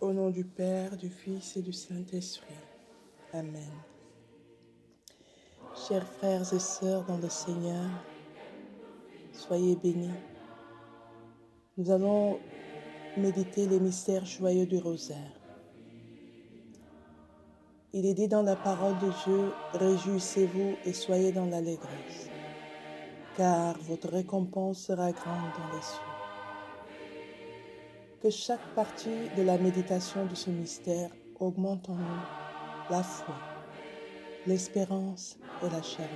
Au nom du Père, du Fils et du Saint-Esprit. Amen. Chers frères et sœurs dans le Seigneur, soyez bénis. Nous allons méditer les mystères joyeux du rosaire. Il est dit dans la parole de Dieu, « Réjouissez-vous et soyez dans l'allégresse, car votre récompense sera grande dans les cieux. » Que chaque partie de la méditation de ce mystère augmente en nous la foi, l'espérance et la charité.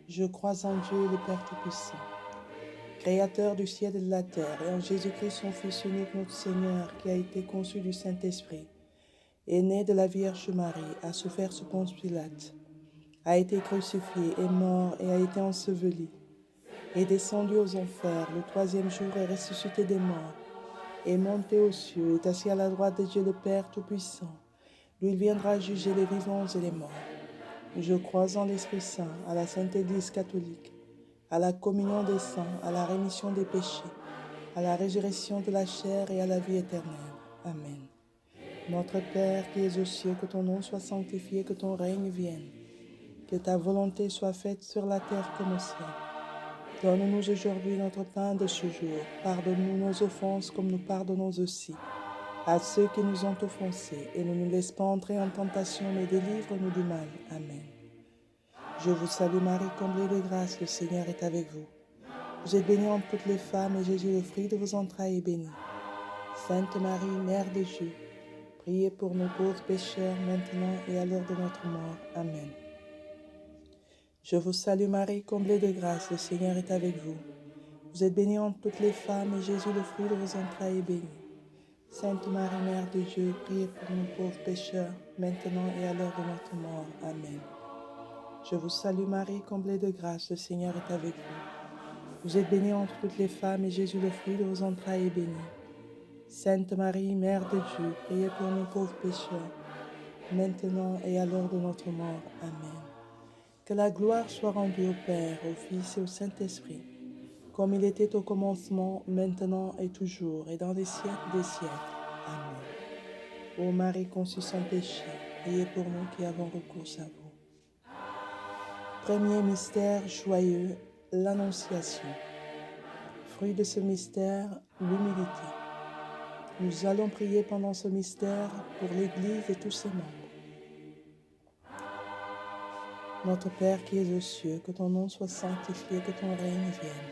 Je crois en Dieu, le Père Tout-Puissant, Créateur du ciel et de la terre, et en Jésus-Christ, son Fils unique, notre Seigneur, qui a été conçu du Saint-Esprit, est né de la Vierge Marie, a souffert sous Ponce Pilate, a été crucifié, est mort et a été enseveli, est descendu aux enfers, le troisième jour est ressuscité des morts, est monté aux cieux, est assis à la droite de Dieu le Père Tout-Puissant. Lui, il viendra juger les vivants et les morts. Je crois en l'Esprit Saint, à la Sainte Église catholique, à la communion des saints, à la rémission des péchés, à la résurrection de la chair et à la vie éternelle. Amen. Notre Père qui es aux cieux, que ton nom soit sanctifié, que ton règne vienne, que ta volonté soit faite sur la terre comme au ciel. Donne-nous aujourd'hui notre pain de ce jour. Pardonne-nous nos offenses comme nous pardonnons aussi à ceux qui nous ont offensés, et ne nous laisse pas entrer en tentation, mais délivre-nous du mal. Amen. Je vous salue Marie, comblée de grâce, le Seigneur est avec vous. Vous êtes bénie entre toutes les femmes, et Jésus, le fruit de vos entrailles, est béni. Sainte Marie, Mère de Dieu, priez pour nous pauvres pécheurs, maintenant et à l'heure de notre mort. Amen. Je vous salue Marie, comblée de grâce, le Seigneur est avec vous. Vous êtes bénie entre toutes les femmes, et Jésus, le fruit de vos entrailles, est béni. Sainte Marie, Mère de Dieu, priez pour nous pauvres pécheurs, maintenant et à l'heure de notre mort. Amen. Je vous salue Marie, comblée de grâce, le Seigneur est avec vous. Vous êtes bénie entre toutes les femmes, et Jésus, le fruit de vos entrailles, est béni. Sainte Marie, Mère de Dieu, priez pour nous pauvres pécheurs, maintenant et à l'heure de notre mort. Amen. Que la gloire soit rendue au Père, au Fils et au Saint-Esprit, comme il était au commencement, maintenant et toujours, et dans les siècles des siècles. Amen. Ô Marie conçue sans péché, priez pour nous qui avons recours à vous. Premier mystère joyeux, l'Annonciation. Fruit de ce mystère, l'humilité. Nous allons prier pendant ce mystère pour l'Église et tous ses membres. Notre Père qui es aux cieux, que ton nom soit sanctifié, que ton règne vienne,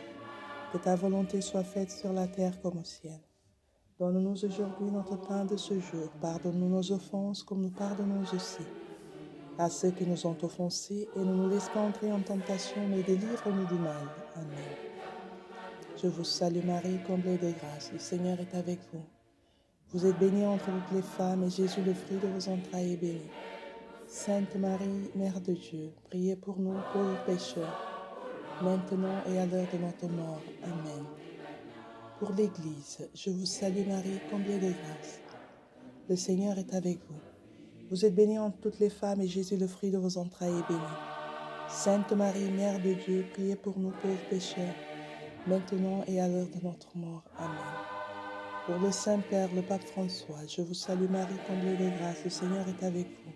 que ta volonté soit faite sur la terre comme au ciel. Donne-nous aujourd'hui notre pain de ce jour. Pardonne-nous nos offenses comme nous pardonnons aussi à ceux qui nous ont offensés, et ne nous laisse pas entrer en tentation, mais délivre-nous du mal. Amen. Je vous salue Marie, comblée de grâce, le Seigneur est avec vous. Vous êtes bénie entre toutes les femmes, et Jésus, le fruit de vos entrailles, est béni. Sainte Marie, Mère de Dieu, priez pour nous pauvres pécheurs, maintenant et à l'heure de notre mort. Amen. Pour l'Église, je vous salue Marie, comblée de grâce. Le Seigneur est avec vous. Vous êtes bénie entre toutes les femmes, et Jésus, le fruit de vos entrailles, est béni. Sainte Marie, Mère de Dieu, priez pour nous pauvres pécheurs, maintenant et à l'heure de notre mort. Amen. Pour le Saint-Père, le Pape François, je vous salue Marie, comblée de grâce, le Seigneur est avec vous.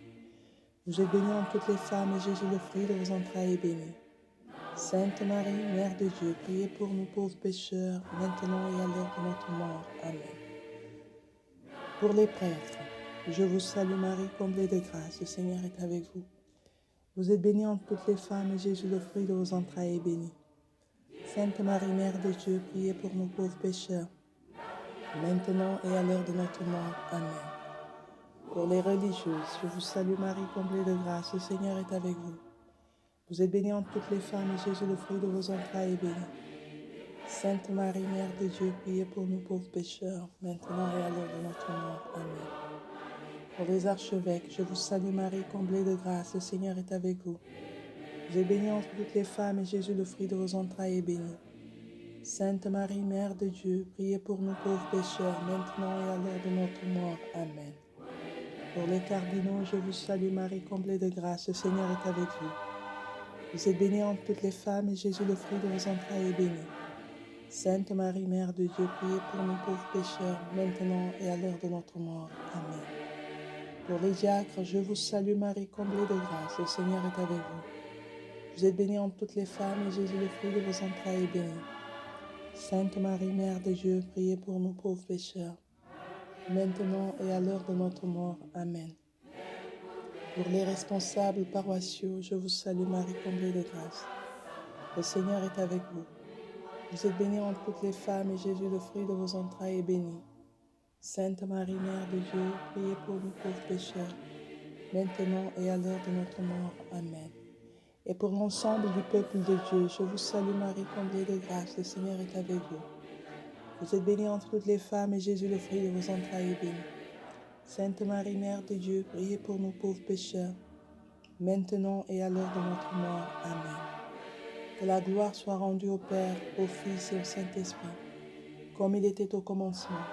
Vous êtes bénie entre toutes les femmes, et Jésus, le fruit de vos entrailles, est béni. Sainte Marie, Mère de Dieu, priez pour nous pauvres pécheurs, maintenant et à l'heure de notre mort. Amen. Pour les prêtres, je vous salue Marie, comblée de grâce, le Seigneur est avec vous. Vous êtes bénie entre toutes les femmes, et Jésus, le fruit de vos entrailles, est béni. Sainte Marie, Mère de Dieu, priez pour nous pauvres pécheurs, maintenant et à l'heure de notre mort. Amen. Pour les religieuses, je vous salue Marie, comblée de grâce, le Seigneur est avec vous. Vous êtes bénie entre toutes les femmes, et Jésus, le fruit de vos entrailles, est béni. Sainte Marie, Mère de Dieu, priez pour nous pauvres pécheurs, maintenant et à l'heure de notre mort. Amen. Pour les archevêques, je vous salue Marie, comblée de grâce, le Seigneur est avec vous. Vous êtes bénie entre toutes les femmes, et Jésus, le fruit de vos entrailles, est béni. Sainte Marie, Mère de Dieu, priez pour nous pauvres pécheurs, maintenant et à l'heure de notre mort. Amen. Pour les cardinaux, je vous salue Marie, comblée de grâce, le Seigneur est avec vous. Vous êtes bénie entre toutes les femmes, et Jésus, le fruit de vos entrailles, est béni. Sainte Marie, Mère de Dieu, priez pour nous pauvres pécheurs, maintenant et à l'heure de notre mort. Amen. Pour les diacres, je vous salue Marie, comblée de grâce, le Seigneur est avec vous. Vous êtes bénie entre toutes les femmes, et Jésus, le fruit de vos entrailles, est béni. Sainte Marie, Mère de Dieu, priez pour nous pauvres pécheurs, maintenant et à l'heure de notre mort. Amen. Pour les responsables paroissiaux, je vous salue Marie, comblée de grâce. Le Seigneur est avec vous. Vous êtes bénie entre toutes les femmes, et Jésus, le fruit de vos entrailles, est béni. Sainte Marie, Mère de Dieu, priez pour nous pauvres pécheurs, maintenant et à l'heure de notre mort. Amen. Et pour l'ensemble du peuple de Dieu, je vous salue Marie, comblée de grâce, le Seigneur est avec vous. Vous êtes bénie entre toutes les femmes, et Jésus, le fruit de vos entrailles, est béni. Sainte Marie, Mère de Dieu, priez pour nous pauvres pécheurs, maintenant et à l'heure de notre mort. Amen. Que la gloire soit rendue au Père, au Fils et au Saint-Esprit, comme il était au commencement,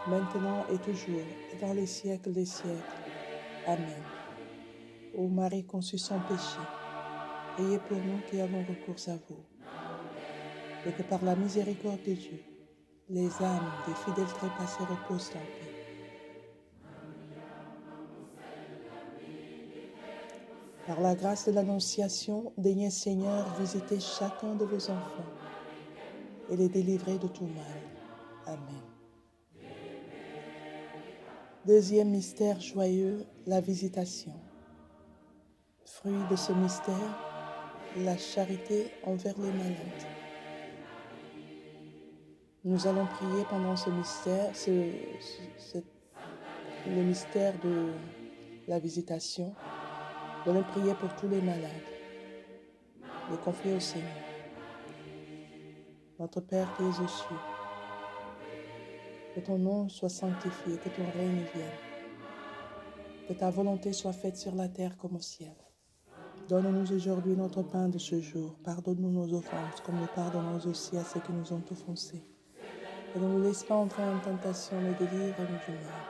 maintenant et toujours, et dans les siècles des siècles. Amen. Ô Marie conçue sans péché, priez pour nous qui avons recours à vous, et que par la miséricorde de Dieu, les âmes des fidèles trépassés reposent en paix. Par la grâce de l'Annonciation, daignez Seigneur visiter chacun de vos enfants et les délivrer de tout mal. Amen. Deuxième mystère joyeux, la visitation. Fruit de ce mystère, la charité envers les malades. Nous allons prier pendant ce mystère, le mystère de la visitation. Nous allons prier pour tous les malades, les confier au Seigneur. Notre Père qui es aux cieux, que ton nom soit sanctifié, que ton règne vienne, que ta volonté soit faite sur la terre comme au ciel. Donne-nous aujourd'hui notre pain de ce jour. Pardonne-nous nos offenses, comme nous pardonnons aussi à ceux qui nous ont offensés. Et ne nous laisse pas entrer en tentation, mais délivre-nous du mal.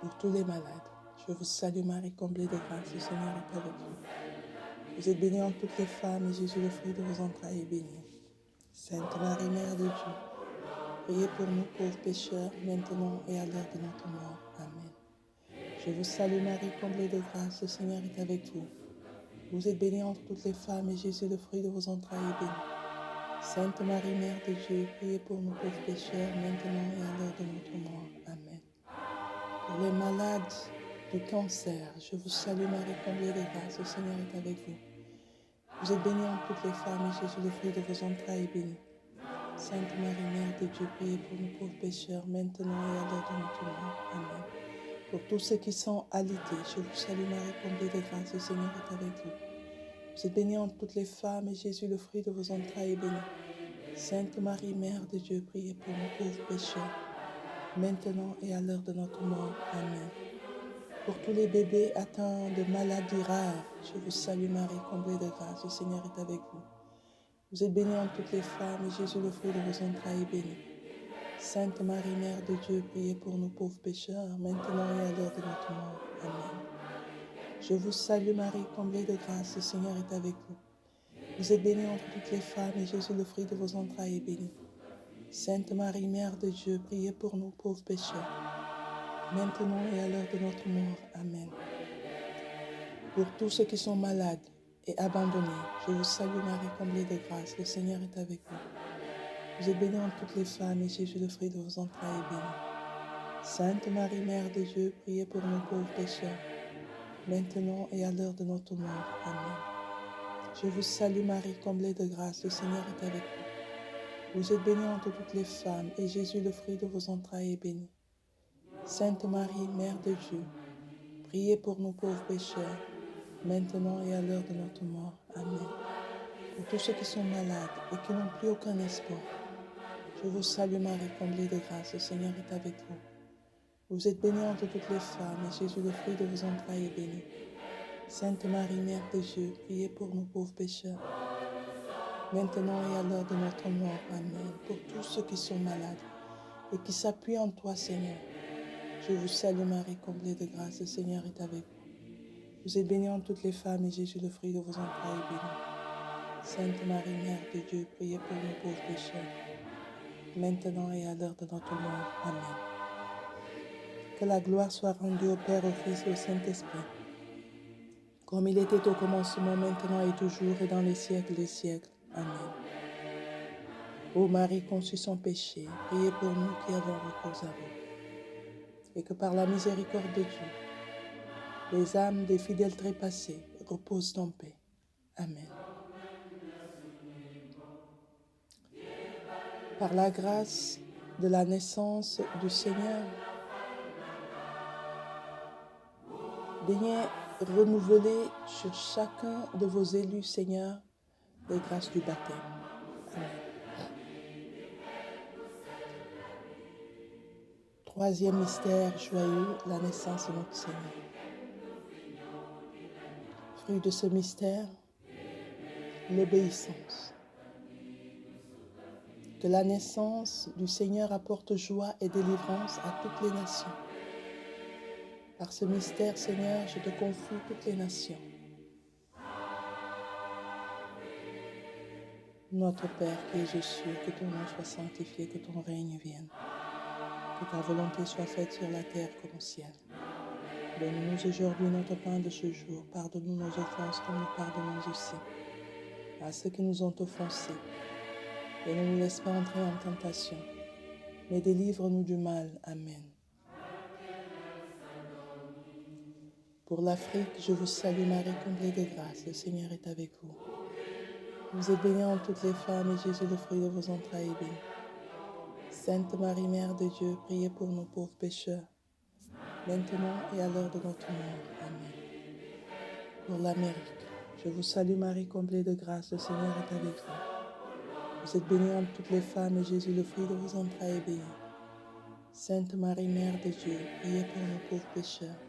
Pour tous les malades, je vous salue Marie, comblée de grâce, le Seigneur est avec vous. Vous êtes bénie entre toutes les femmes, et Jésus, le fruit de vos entrailles, est béni. Sainte Marie, Mère de Dieu, priez pour nous pauvres pécheurs, maintenant et à l'heure de notre mort. Amen. Je vous salue Marie, comblée de grâce, le Seigneur est avec vous. Vous êtes bénie entre toutes les femmes, et Jésus, le fruit de vos entrailles, est béni. Sainte Marie, Mère de Dieu, priez pour nous pauvres pécheurs, maintenant et à l'heure de notre mort. Amen. Pour les malades du cancer, je vous salue Marie, comblée de grâce, le Seigneur est avec vous. Vous êtes bénie entre toutes les femmes, et Jésus, le fruit de vos entrailles, est béni. Sainte Marie, Mère de Dieu, priez pour nous pauvres pécheurs, maintenant et à l'heure de notre mort. Amen. Pour tous ceux qui sont alités, je vous salue Marie, comblée de grâce, le Seigneur est avec vous. Vous êtes bénie entre toutes les femmes, et Jésus, le fruit de vos entrailles, est béni. Sainte Marie, Mère de Dieu, priez pour nous pauvres pécheurs, maintenant et à l'heure de notre mort. Amen. Pour tous les bébés atteints de maladies rares, je vous salue Marie, comblée de grâce, le Seigneur est avec vous. Vous êtes bénie entre toutes les femmes, et Jésus, le fruit de vos entrailles, est béni. Sainte Marie, Mère de Dieu, priez pour nous pauvres pécheurs, maintenant et à l'heure de notre mort. Amen. Je vous salue Marie, comblée de grâce, le Seigneur est avec vous. Vous êtes bénie entre toutes les femmes, et Jésus, le fruit de vos entrailles, est béni. Sainte Marie, Mère de Dieu, priez pour nous pauvres pécheurs, maintenant et à l'heure de notre mort. Amen. Pour tous ceux qui sont malades et abandonnés, je vous salue Marie, comblée de grâce, le Seigneur est avec vous. Vous êtes bénie entre toutes les femmes, et Jésus, le fruit de vos entrailles, est béni. Sainte Marie, Mère de Dieu, priez pour nous pauvres pécheurs, maintenant et à l'heure de notre mort. Amen. Je vous salue Marie, comblée de grâce, le Seigneur est avec vous. Vous êtes bénie entre toutes les femmes, et Jésus, le fruit de vos entrailles, est béni. Sainte Marie, Mère de Dieu, priez pour nous pauvres pécheurs, maintenant et à l'heure de notre mort. Amen. Pour tous ceux qui sont malades et qui n'ont plus aucun espoir, je vous salue Marie, comblée de grâce, le Seigneur est avec vous. Vous êtes bénie entre toutes les femmes, et Jésus, le fruit de vos entrailles, est béni. Sainte Marie, Mère de Dieu, priez pour nous pauvres pécheurs, maintenant et à l'heure de notre mort. Amen. Pour tous ceux qui sont malades et qui s'appuient en toi, Seigneur, je vous salue Marie, comblée de grâce, le Seigneur est avec vous. Vous êtes bénie entre toutes les femmes, et Jésus, le fruit de vos entrailles, est béni. Sainte Marie, Mère de Dieu, priez pour nous pauvres pécheurs, maintenant et à l'heure de notre mort. Amen. Que la gloire soit rendue au Père, au Fils et au Saint-Esprit, comme il était au commencement, maintenant et toujours, et dans les siècles des siècles. Amen. Ô Marie conçue sans péché, priez pour nous qui avons recours à vous. Et que par la miséricorde de Dieu, les âmes des fidèles trépassés reposent en paix. Amen. Par la grâce de la naissance du Seigneur, daignez renouveler sur chacun de vos élus, Seigneur, les grâces du baptême. Amen. Troisième mystère joyeux, la naissance de notre Seigneur. Fruit de ce mystère, l'obéissance. Que la naissance du Seigneur apporte joie et délivrance à toutes les nations. Par ce mystère, Seigneur, je te confie toutes les nations. Notre Père qui es aux cieux, que ton nom soit sanctifié, que ton règne vienne. Que ta volonté soit faite sur la terre comme au ciel. Donne-nous aujourd'hui notre pain de ce jour. Pardonne-nous nos offenses comme nous pardonnons aussi à ceux qui nous ont offensés. Et ne nous laisse pas entrer en tentation, mais délivre-nous du mal. Amen. Pour l'Afrique, je vous salue Marie, comblée de grâce, le Seigneur est avec vous. Vous êtes bénie entre toutes les femmes, et Jésus, le fruit de vos entrailles, est béni. Sainte Marie, Mère de Dieu, priez pour nous pauvres pécheurs, maintenant et à l'heure de notre mort. Amen. Pour l'Amérique, je vous salue Marie, comblée de grâce, le Seigneur est avec vous. Vous êtes bénie entre toutes les femmes, et Jésus, le fruit de vos entrailles, est béni. Sainte Marie, Mère de Dieu, priez pour nous pauvres pécheurs,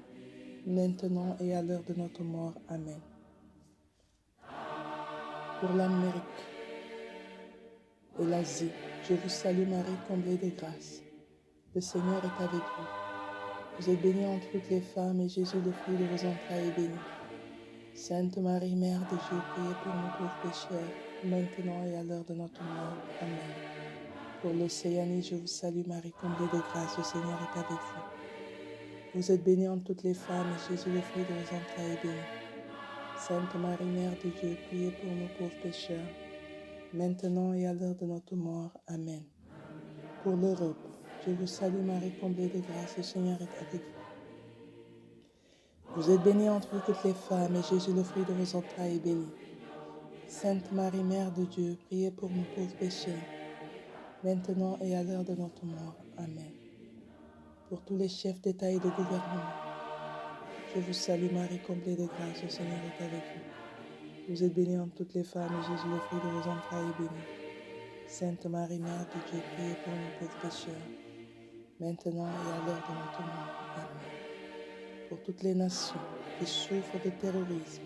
maintenant et à l'heure de notre mort. Amen. Pour l'Amérique et l'Asie, je vous salue Marie, comblée de grâce. Le Seigneur est avec vous. Vous êtes bénie entre toutes les femmes, et Jésus, le fruit de vos entrailles, est béni. Sainte Marie, Mère de Dieu, priez pour nous pauvres pécheurs, maintenant et à l'heure de notre mort. Amen. Pour l'Océanie, je vous salue Marie, comblée de grâce, le Seigneur est avec vous. Vous êtes bénie entre toutes les femmes, et Jésus, le fruit de vos entrailles, est béni. Sainte Marie, Mère de Dieu, priez pour nous pauvres pécheurs, maintenant et à l'heure de notre mort. Amen. Pour l'Europe, je vous salue Marie, comblée de grâce, le Seigneur est avec vous. Vous êtes bénie entre toutes les femmes, et Jésus, le fruit de vos entrailles, est béni. Sainte Marie, Mère de Dieu, priez pour nous pauvres pécheurs, maintenant et à l'heure de notre mort. Amen. Pour tous les chefs d'État et de gouvernement, je vous salue Marie, comblée de grâce, le Seigneur est avec vous. Vous êtes bénie entre toutes les femmes, et Jésus, le fruit de vos entrailles, est béni. Sainte Marie, Mère de Dieu, priez pour nous pauvres pécheurs, maintenant et à l'heure de notre mort. Amen. Pour toutes les nations qui souffrent de terrorisme,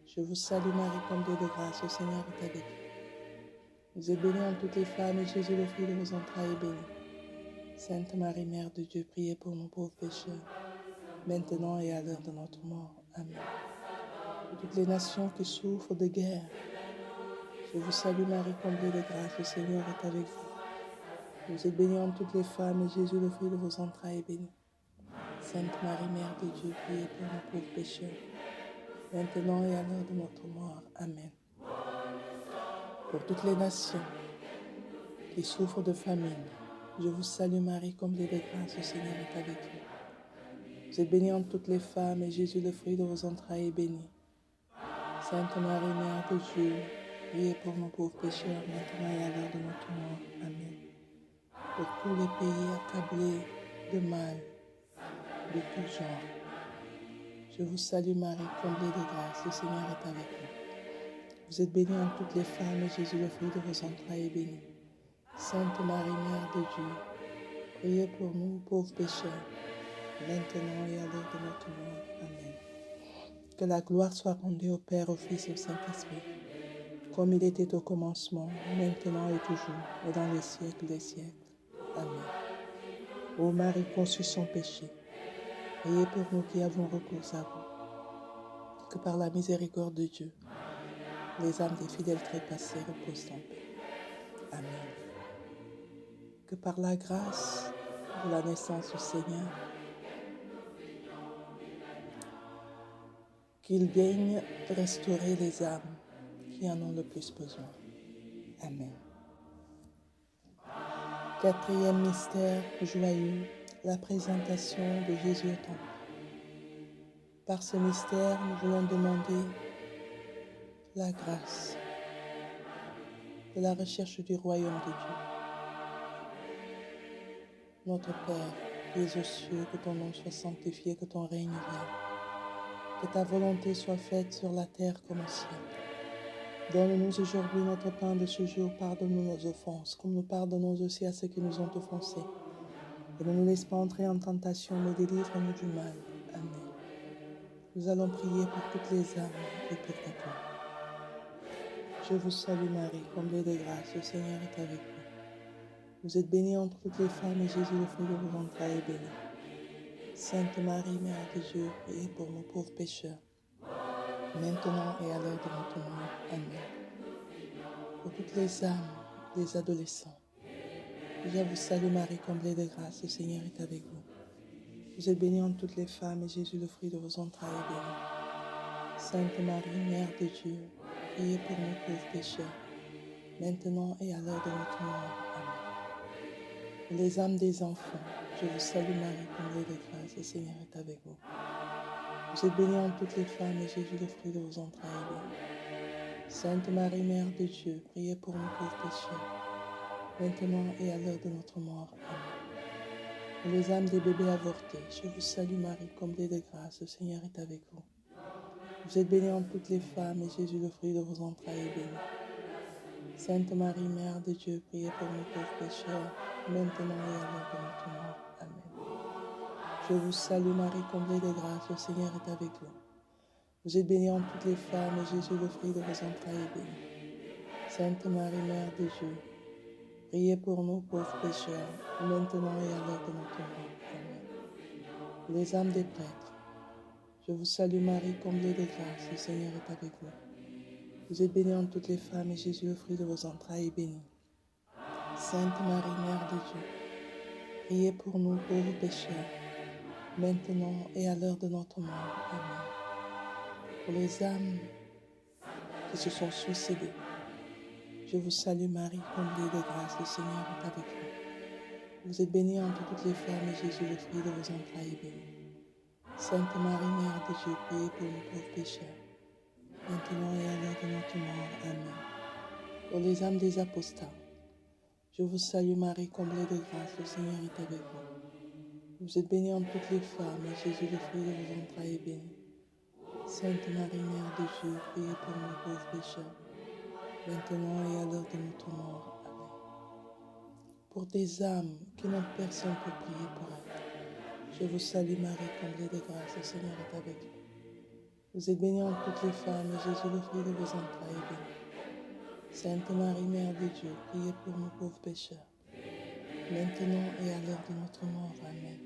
je vous salue Marie, comblée de grâce, le Seigneur est avec vous. Vous êtes bénie entre toutes les femmes, et Jésus, le fruit de vos entrailles, est béni. Sainte Marie, Mère de Dieu, priez pour nous pauvres pécheurs, maintenant et à l'heure de notre mort. Amen. Pour toutes les nations qui souffrent de guerre, je vous salue Marie, comblée de grâce, le Seigneur est avec vous. Vous êtes bénie entre toutes les femmes, et Jésus, le fruit de vos entrailles, est béni. Sainte Marie, Mère de Dieu, priez pour nous pauvres pécheurs, maintenant et à l'heure de notre mort. Amen. Pour toutes les nations qui souffrent de famine, je vous salue Marie, comblée de grâce, le Seigneur est avec vous. Vous êtes bénie entre toutes les femmes, et Jésus, le fruit de vos entrailles, est béni. Sainte Marie, Mère de Dieu, priez pour nos pauvres pécheurs, maintenant et à l'heure de notre mort. Amen. Pour tous les pays accablés de mal, de tout genre, je vous salue Marie, comblée de grâce, le Seigneur est avec vous. Vous êtes bénie entre toutes les femmes, et Jésus, le fruit de vos entrailles, est béni. Sainte Marie, Mère de Dieu, priez pour nous, pauvres pécheurs, maintenant et à l'heure de notre mort. Amen. Que la gloire soit rendue au Père, au Fils et au Saint-Esprit, comme il était au commencement, maintenant et toujours, et dans les siècles des siècles. Amen. Ô Marie conçue sans péché, priez pour nous qui avons recours à vous. Que par la miséricorde de Dieu, les âmes des fidèles trépassés reposent en paix. Amen. Que par la grâce de la naissance du Seigneur, qu'il daigne restaurer les âmes qui en ont le plus besoin. Amen. Quatrième mystère joyeux, la présentation de Jésus au temple. Par ce mystère, nous voulons demander la grâce de la recherche du royaume de Dieu. Notre Père, qui es aux cieux, que ton nom soit sanctifié, que ton règne vienne. Que ta volonté soit faite sur la terre comme au ciel. Donne-nous aujourd'hui notre pain de ce jour. Pardonne-nous nos offenses, comme nous pardonnons aussi à ceux qui nous ont offensés. Et ne nous laisse pas entrer en tentation, mais délivre-nous du mal. Amen. Nous allons prier pour toutes les âmes du purgatoire. Je vous salue Marie, comblée de grâce, le Seigneur est avec vous. Vous êtes bénie entre toutes les femmes et Jésus, le fruit de vos entrailles, est béni. Sainte Marie, Mère de Dieu, priez pour nous pauvres pécheurs, maintenant et à l'heure de notre mort. Amen. Pour toutes les âmes des adolescents, je vous salue Marie, comblée de grâce, le Seigneur est avec vous. Vous êtes bénie entre toutes les femmes et Jésus, le fruit de vos entrailles, est béni. Sainte Marie, Mère de Dieu, priez pour nous pauvres pécheurs, maintenant et à l'heure de notre mort. Amen. Pour les âmes des enfants, je vous salue Marie, comblée de grâce, le Seigneur est avec vous. Vous êtes bénie entre toutes les femmes et Jésus, le fruit de vos entrailles, est béni. Sainte Marie, Mère de Dieu, priez pour nous pauvres pécheurs, maintenant et à l'heure de notre mort. Amen. Pour les âmes des bébés avortés, je vous salue Marie, comblée de grâce, le Seigneur est avec vous. Vous êtes bénie entre toutes les femmes et Jésus, le fruit de vos entrailles, est béni. Sainte Marie, Mère de Dieu, priez pour nous pauvres pécheurs, maintenant et à l'heure de notre mort. Amen. Je vous salue Marie, comblée de grâce, le Seigneur est avec vous. Vous êtes bénie entre toutes les femmes et Jésus, le fruit de vos entrailles, est béni. Sainte Marie, Mère de Dieu, priez pour nous pauvres pécheurs, maintenant et à l'heure de notre mort. Amen. Les âmes des prêtres, je vous salue Marie, comblée de grâce, le Seigneur est avec vous. Vous êtes bénie entre toutes les femmes et Jésus, le fruit de vos entrailles, est béni. Sainte Marie, Mère de Dieu, priez pour nous pauvres pécheurs, maintenant et à l'heure de notre mort. Amen. Pour les âmes qui se sont suicidées, je vous salue Marie, comblée de grâce, le Seigneur est avec vous. Vous êtes bénie entre toutes les femmes et Jésus, le fruit de vos entrailles, est béni. Sainte Marie, Mère de Dieu, priez pour nous pauvres pécheurs, maintenant et à l'heure de notre mort. Amen. Pour les âmes des apostats, je vous salue Marie, comblée de grâce, le Seigneur est avec vous. Vous êtes bénie entre toutes les femmes et Jésus, le fruit de vos entrailles, est béni. Sainte Marie, Mère de Dieu, priez pour nous pauvres pécheurs, maintenant et à l'heure de notre mort. Amen. Pour des âmes qui n'ont personne pour prier pour elles, je vous salue Marie, comblée de grâce, le Seigneur est avec vous. Vous êtes bénie entre toutes les femmes et Jésus, le fruit de vos entrailles, est béni. Sainte Marie, Mère de Dieu, priez pour nous pauvres pécheurs, maintenant et à l'heure de notre mort. Amen.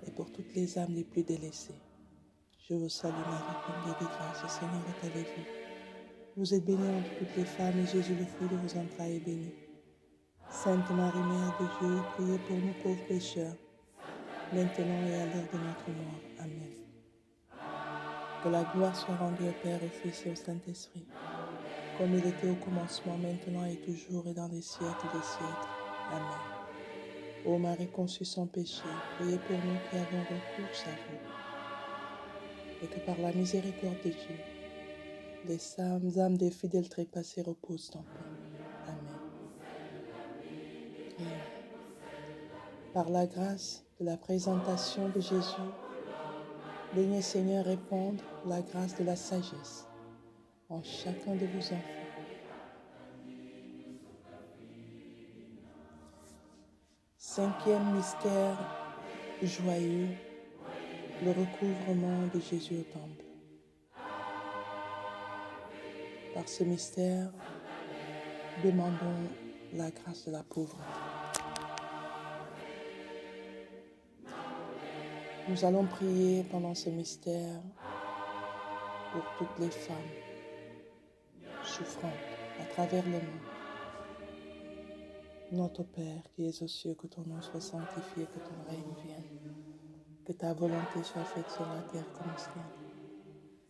Et pour toutes les âmes les plus délaissées, je vous salue Marie, comblée de grâce, le Seigneur est avec vous. Vous êtes bénie entre toutes les femmes et Jésus, le fruit de vos entrailles, est béni. Sainte Marie, Mère de Dieu, priez pour nous pauvres pécheurs, maintenant et à l'heure de notre mort. Amen. Que la gloire soit rendue au Père, au Fils et au Saint-Esprit, comme il était au commencement, maintenant et toujours et dans les siècles des siècles. Amen. Ô Marie conçue sans péché, priez pour nous qui avons recours à vous. Et que par la miséricorde de Dieu, les âmes des fidèles trépassés reposent en paix. Amen. Prions. Par la grâce de la présentation de Jésus, daignez Seigneur répandre la grâce de la sagesse en chacun de vos enfants. Cinquième mystère joyeux, le recouvrement de Jésus au temple. Par ce mystère, demandons la grâce de la pauvreté. Nous allons prier pendant ce mystère pour toutes les femmes souffrante à travers le monde. Notre Père qui es aux cieux, que ton nom soit sanctifié, que ton règne vienne, que ta volonté soit faite sur la terre comme au ciel.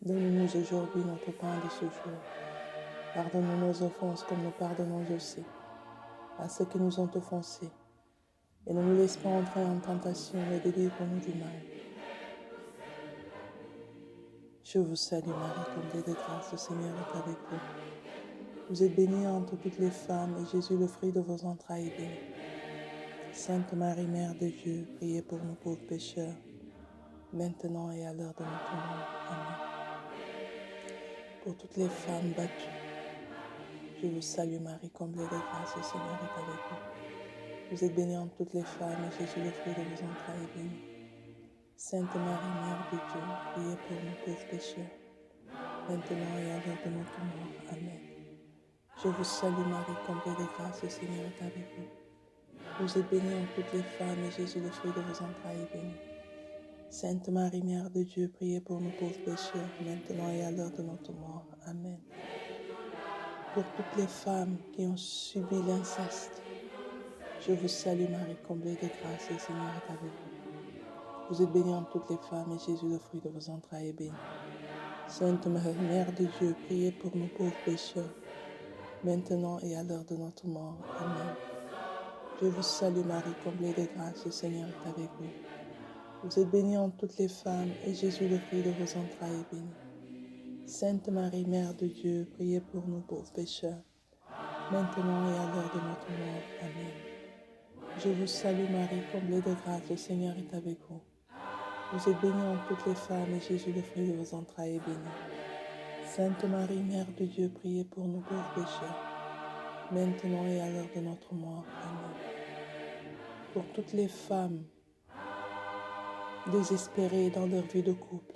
Donne-nous aujourd'hui notre pain de ce jour. Pardonne-nous nos offenses comme nous pardonnons aussi à ceux qui nous ont offensés. Et ne nous laisse pas entrer en tentation, mais délivre-nous du mal. Je vous salue Marie, comblée de grâce, le Seigneur est avec vous. Vous êtes bénie entre toutes les femmes, et Jésus, le fruit de vos entrailles, est béni. Sainte Marie, Mère de Dieu, priez pour nous pauvres pécheurs, maintenant et à l'heure de notre mort. Amen. Pour toutes les femmes battues, je vous salue Marie, comblée de grâce, le Seigneur est avec vous. Vous êtes bénie entre toutes les femmes, et Jésus, le fruit de vos entrailles, est béni. Sainte Marie, Mère de Dieu, priez pour nous pauvres pécheurs, maintenant et à l'heure de notre mort. Amen. Je vous salue Marie, comblée de grâce, le Seigneur est avec vous. Vous êtes bénie entre toutes les femmes, et Jésus, le fruit de vos entrailles, est béni. Sainte Marie, Mère de Dieu, priez pour nous pauvres pécheurs, maintenant et à l'heure de notre mort. Amen. Pour toutes les femmes qui ont subi l'inceste, je vous salue Marie, comblée de grâce, le Seigneur est avec vous. Vous êtes bénie entre toutes les femmes, et Jésus, le fruit de vos entrailles, est béni. Sainte Marie, Mère de Dieu, priez pour nous pauvres pécheurs, maintenant et à l'heure de notre mort. Amen. Je vous salue Marie, comblée de grâce, le Seigneur est avec vous. Vous êtes bénie entre toutes les femmes, et Jésus, le fruit de vos entrailles, est béni. Sainte Marie, Mère de Dieu, priez pour nous pauvres pécheurs, maintenant et à l'heure de notre mort. Amen. Je vous salue Marie, comblée de grâce, le Seigneur est avec vous. Vous êtes bénie entre toutes les femmes, et Jésus, le fruit de vos entrailles, est béni. Sainte Marie, Mère de Dieu, priez pour nous pauvres pécheurs, maintenant et à l'heure de notre mort. Amen. Pour toutes les femmes désespérées dans leur vie de couple,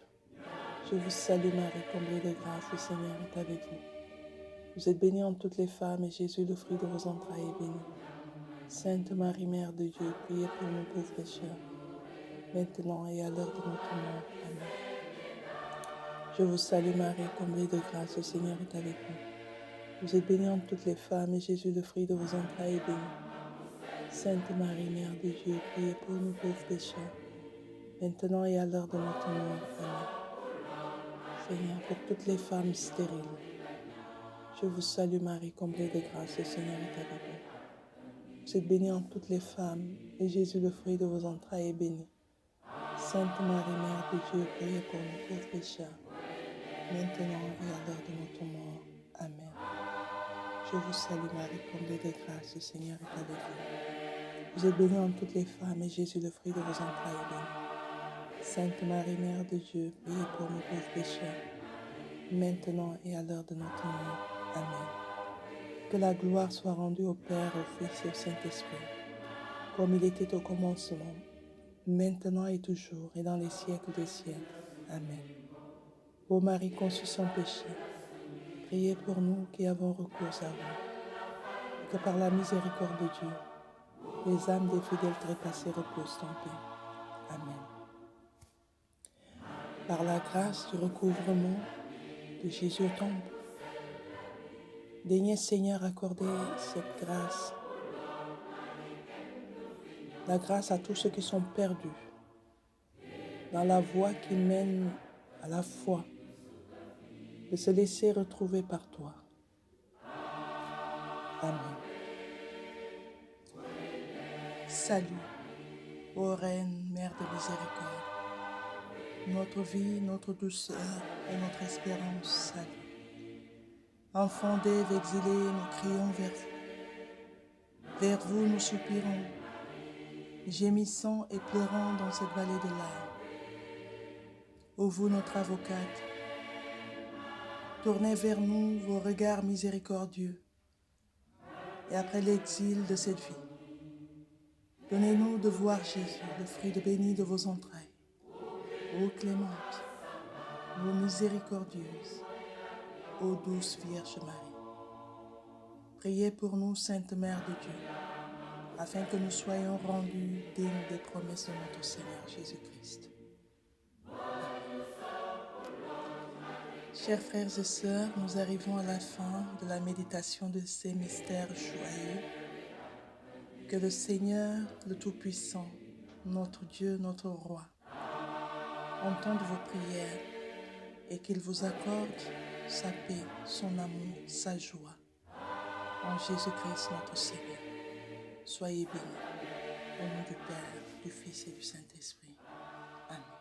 je vous salue Marie, comblée de grâce, le Seigneur est avec vous. Vous êtes bénie entre toutes les femmes, et Jésus, le fruit de vos entrailles, est béni. Sainte Marie, Mère de Dieu, priez pour nous pauvres pécheurs, maintenant et à l'heure de notre mort. Amen. Je vous salue Marie, comblée de grâce, le Seigneur est avec vous. Vous êtes bénie entre toutes les femmes, et Jésus, le fruit de vos entrailles, est béni. Sainte Marie, Mère de Dieu, priez pour nous pauvres pécheurs, maintenant et à l'heure de notre mort. Amen. Seigneur, pour toutes les femmes stériles, je vous salue Marie, comblée de grâce, le Seigneur est avec vous. Vous êtes bénie entre toutes les femmes, et Jésus, le fruit de vos entrailles, est béni. Sainte Marie, Mère de Dieu, priez pour nous pauvres pécheurs, maintenant et à l'heure de notre mort. Amen. Je vous salue Marie, comblée de grâce, le Seigneur est avec vous. Vous êtes bénie entre toutes les femmes, et Jésus, le fruit de vos entrailles, est béni. Sainte Marie, Mère de Dieu, priez pour nous pauvres pécheurs, maintenant et à l'heure de notre mort. Amen. Que la gloire soit rendue au Père, au Fils et au Saint-Esprit, comme il était au commencement, maintenant et toujours, et dans les siècles des siècles. Amen. Ô Marie conçue sans péché, priez pour nous qui avons recours à vous, et que par la miséricorde de Dieu, les âmes des fidèles trépassés reposent en paix. Amen. Par la grâce du recouvrement de Jésus au temple, daignez Seigneur accorder cette grâce, la grâce à tous ceux qui sont perdus dans la voie qui mène à la foi, de se laisser retrouver par toi. Amen. Salut, ô Reine, Mère de miséricorde, notre vie, notre douceur et notre espérance, salut. Enfants d'Ève exilés, nous crions vers vous. Vers vous nous soupirons, gémissant et pleurant dans cette vallée de larmes. Ô vous, notre avocate, tournez vers nous vos regards miséricordieux, et après l'exil de cette vie, donnez-nous de voir Jésus, le fruit de béni de vos entrailles. Ô clémente, ô miséricordieuse, ô douce Vierge Marie. Priez pour nous, Sainte Mère de Dieu, afin que nous soyons rendus dignes des promesses de notre Seigneur Jésus-Christ. Chers frères et sœurs, nous arrivons à la fin de la méditation de ces mystères joyeux. Que le Seigneur, le Tout-Puissant, notre Dieu, notre Roi, entende vos prières et qu'il vous accorde sa paix, son amour, sa joie. En Jésus-Christ notre Seigneur, soyez bénis. Au nom du Père, du Fils et du Saint-Esprit. Amen.